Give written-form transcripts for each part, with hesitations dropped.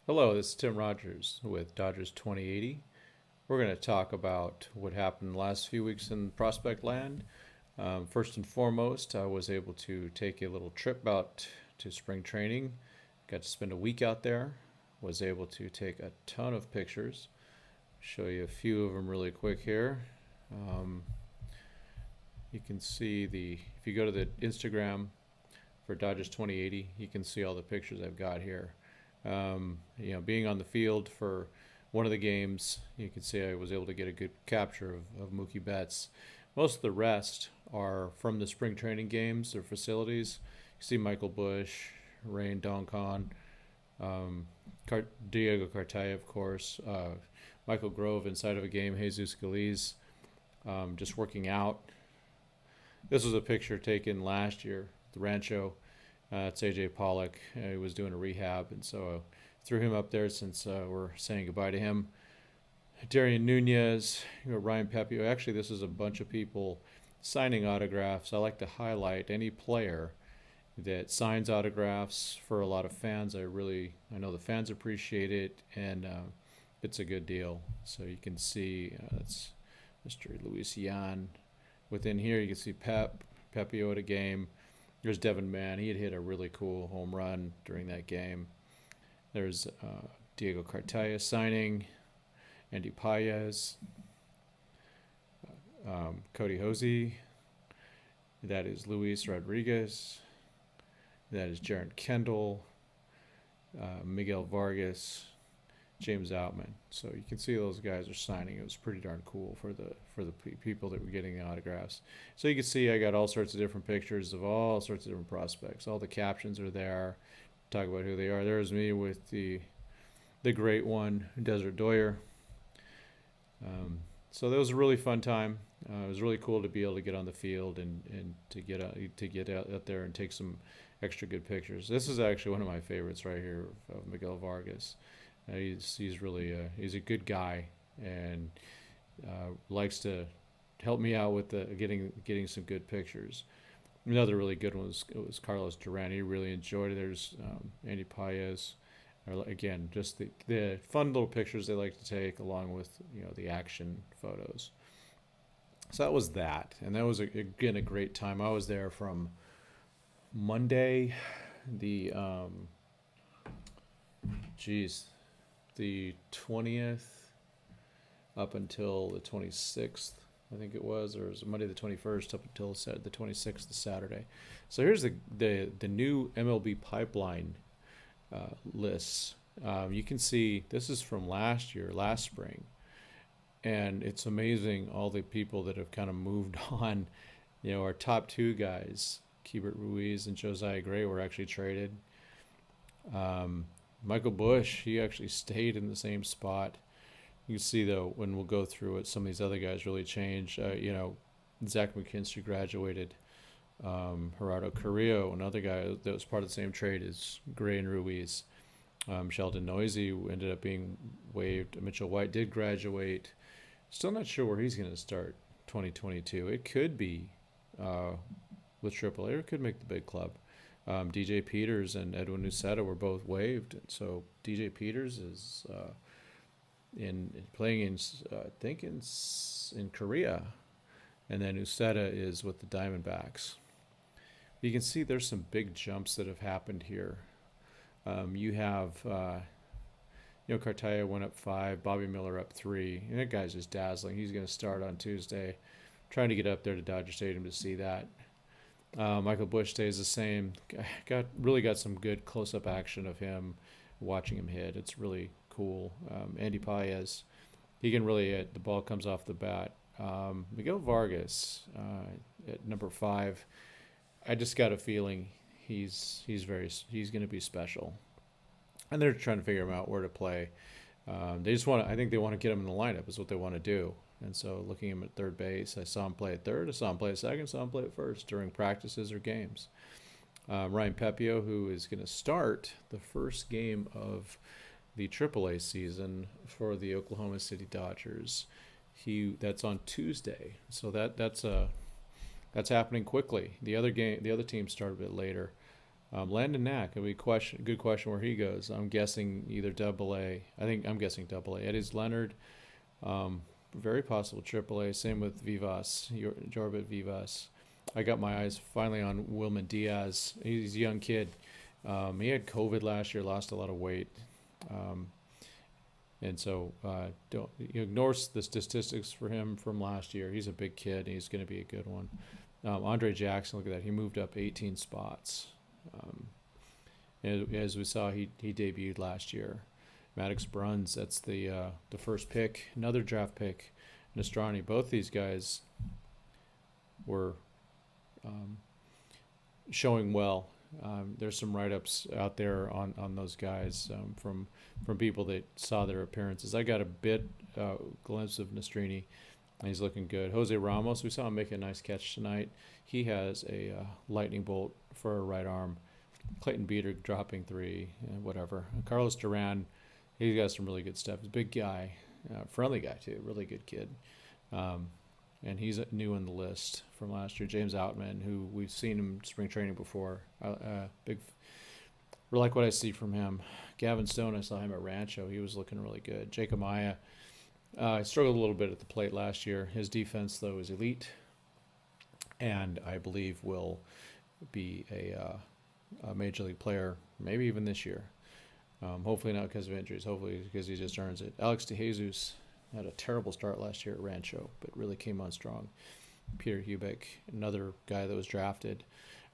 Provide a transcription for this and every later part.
Hello, this is Tim Rogers with Dodgers 2080. We're going to talk about what happened the last few weeks in prospect land. First and foremost, I was able to take a little trip out to spring training. Got to spend a week out there. Was able to take a ton of pictures. Show you a few of them really quick here. Um, you can see if you go to the Instagram for Dodgers 2080, you can see all the pictures I've got here. Being on the field for one of the games, you can see I was able to get a good capture of Mookie Betts. Most of the rest are from the spring training games or facilities. You see Michael Bush, Rain Doncon, um, Diego Cartaya, of course, Michael Grove inside of a game, Jesus Galiz, just working out. This was a picture taken last year, the Rancho. It's AJ Pollock. He was doing a rehab, and so threw him up there since we're saying goodbye to him. Darian Nunez, Ryan Pepiot. Actually, this is a bunch of people signing autographs. I like to highlight any player that signs autographs for a lot of fans. I know the fans appreciate it, and it's a good deal. So you can see that's Mr. Luis Yan. Within here, you can see Pepiot at a game. There's Devin Mann. He had hit a really cool home run during that game. There's Diego Cartaya signing, Andy Paez, Cody Hosey. That is Luis Rodriguez. That is Jaron Kendall, Miguel Vargas, James Outman. So you can see those guys are signing. It was pretty darn cool for the people that were getting the autographs. So you can see I got all sorts of different pictures of all sorts of different prospects. All the captions are there. Talk about who they are. There's me with the great one, Desert Doyer. So that was a really fun time. It was really cool to be able to get on the field and to get out there and take some extra good pictures. This is actually one of my favorites right here of Miguel Vargas. He's really he's a good guy and likes to help me out with getting some good pictures. Another really good one was Carlos Duran. He really enjoyed it. There's Andy Paez. Again, just the fun little pictures they like to take along with the action photos. So that was that, and that was again a great time. I was there from Monday, the the 20th up until the 26th, I think it was, or it was Monday the 21st up until the 26th, the Saturday. So here's the new MLB Pipeline lists. You can see this is from last spring, and it's amazing all the people that have kind of moved on. Our top two guys, Keibert Ruiz and Josiah Gray, were actually traded. Michael Bush, he actually stayed in the same spot. You can see, though, when we'll go through it, some of these other guys really changed. Zach McKinstry graduated. Gerardo Carrillo, another guy that was part of the same trade as Gray and Ruiz. Sheldon Noisy ended up being waived. Mitchell White did graduate. Still not sure where he's going to start 2022. It could be with AAA, or it could make the big club. DJ Peters and Edwin Uceta were both waived, and so DJ Peters is playing in I think in Korea, and then Uceta is with the Diamondbacks. You can see there's some big jumps that have happened here. You have Cartaya went up 5, Bobby Miller up 3, and that guy's just dazzling. He's going to start on Tuesday. Trying to get up there to Dodger Stadium to see that. Michael Bush stays the same. Got some good close-up action of him, watching him hit. It's really cool. Andy Paez, he can really hit. The ball comes off the bat. Miguel Vargas at number 5. I just got a feeling he's going to be special, and they're trying to figure him out where to play. I think they want to get him in the lineup is what they want to do. And so looking at him at third base, I saw him play at third, I saw him play at second, saw him play at first during practices or games. Ryan Pepiot, who is going to start the first game of the AAA season for the Oklahoma City Dodgers. That's on Tuesday, so that's happening quickly. The other teams start a bit later. Landon Knack, it'll be good question where he goes. I'm guessing either Double A. I'm guessing Double A. Eddie's Leonard, very possible Triple A. Same with Vivas, Jorbit Vivas. I got my eyes finally on Wilman Diaz. He's a young kid. He had COVID last year, lost a lot of weight. And so don't ignore the statistics for him from last year. He's a big kid. He's going to be a good one. Andre Jackson, look at that. He moved up 18 spots. As we saw, he debuted last year. Maddox Bruns, that's the first pick. Another draft pick, Nostrani. Both these guys were showing well. There's some write-ups out there on those guys from people that saw their appearances. I got a bit glimpse of Nostrini, and he's looking good. Jose Ramos, we saw him make a nice catch tonight. He has a lightning bolt for a right arm. Clayton Beater dropping 3, whatever. Carlos Duran, he's got some really good stuff. He's a big guy, friendly guy too, really good kid. And he's new in the list from last year. James Outman, who we've seen him spring training before. Really like what I see from him. Gavin Stone, I saw him at Rancho. He was looking really good. Jacob Maya, struggled a little bit at the plate last year. His defense, though, is elite. And I believe will be a major league player, maybe even this year. Hopefully not because of injuries. Hopefully because he just earns it. Alex DeJesus had a terrible start last year at Rancho, but really came on strong. Peter Hubick, another guy that was drafted.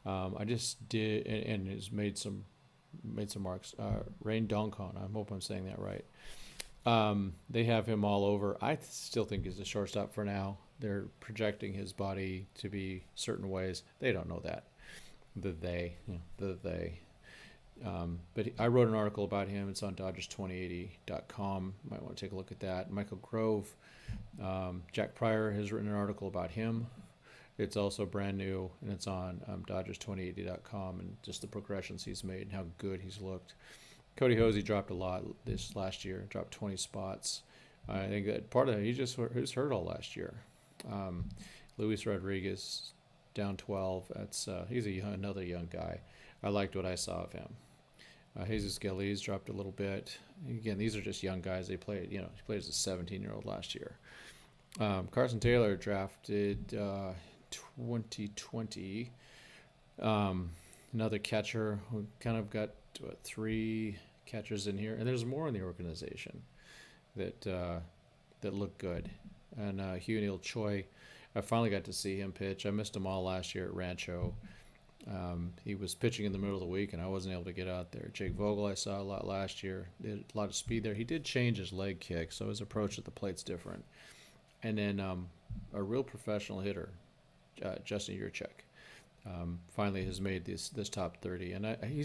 I just did and has made some marks. Rain Donkon, I hope I'm saying that right. They have him all over. I still think he's a shortstop for now. They're projecting his body to be certain ways. They don't know that. But I wrote an article about him. It's on Dodgers2080.com. Might want to take a look at that. Michael Grove, Jack Pryor has written an article about him. It's also brand new, and it's on Dodgers2080.com, and just the progressions he's made and how good he's looked. Cody Hosey dropped a lot this last year, dropped 20 spots. I think that part of it, he was hurt all last year. Luis Rodriguez down 12. He's another young guy. I liked what I saw of him. Jesus Galiz dropped a little bit. Again, these are just young guys. He played as a 17-year-old last year. Carson Taylor drafted 2020. Another catcher who kind of got 3 catchers in here, and there's more in the organization that look good. And Hugh Neil Choi, I finally got to see him pitch. I missed him all last year at Rancho. He was pitching in the middle of the week, and I wasn't able to get out there. Jake Vogel, I saw a lot last year. Did a lot of speed there. He did change his leg kick, so his approach at the plate's different. And then a real professional hitter, Justin Yurchek, finally has made this top 30. And he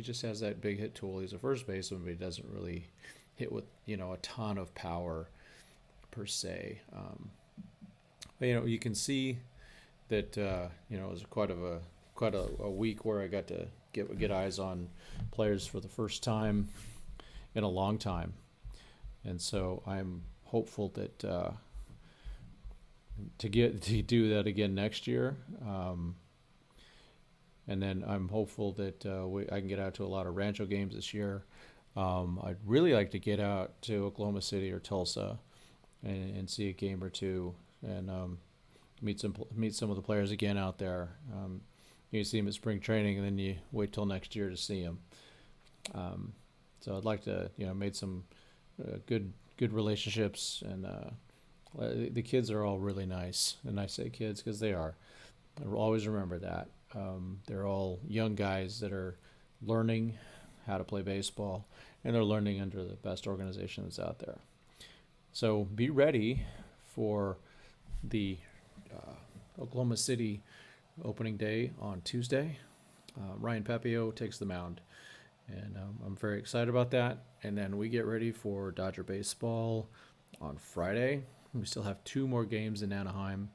just has that big hit tool. He's a first baseman, but he doesn't really hit with a ton of power per se. But you can see that it was quite a week where I got to get eyes on players for the first time in a long time, and so I'm hopeful that to do that again next year, and then I'm hopeful that I can get out to a lot of Rancho games this year. I'd really like to get out to Oklahoma City or Tulsa and see a game or two, and meet some of the players again out there. You see them at spring training, and then you wait till next year to see them. So I'd like to, made some good relationships, and the kids are all really nice. And I say kids because they are. I'll always remember that. They're all young guys that are learning how to play baseball, and they're learning under the best organization that's out there. So be ready for the Oklahoma City opening day on Tuesday. Ryan Pepiot takes the mound, and I'm very excited about that. And then we get ready for Dodger baseball on Friday. We still have 2 more games in Anaheim,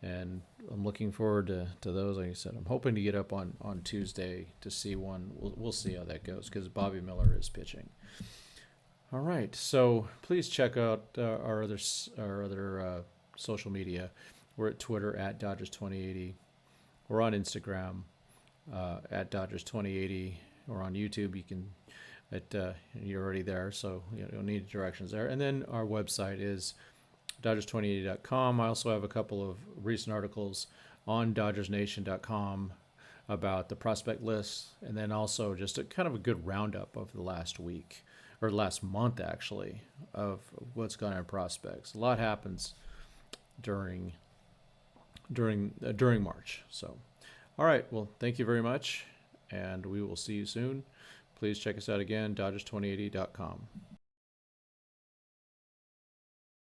and I'm looking forward to those. Like I said, I'm hoping to get up on Tuesday to see one. We'll see how that goes, because Bobby Miller is pitching. All right, so please check out our other social media. We're at Twitter at Dodgers2080. We're on Instagram. at Dodgers 2080, or on YouTube. You can, you're already there, so you don't need directions there. And then our website is Dodgers2080.com. I also have a couple of recent articles on DodgersNation.com about the prospect list, and then also just a kind of a good roundup of the last week, or last month actually, of what's gone on prospects. A lot happens during March. So, all right. Well, thank you very much, and we will see you soon. Please check us out again, Dodgers2080.com.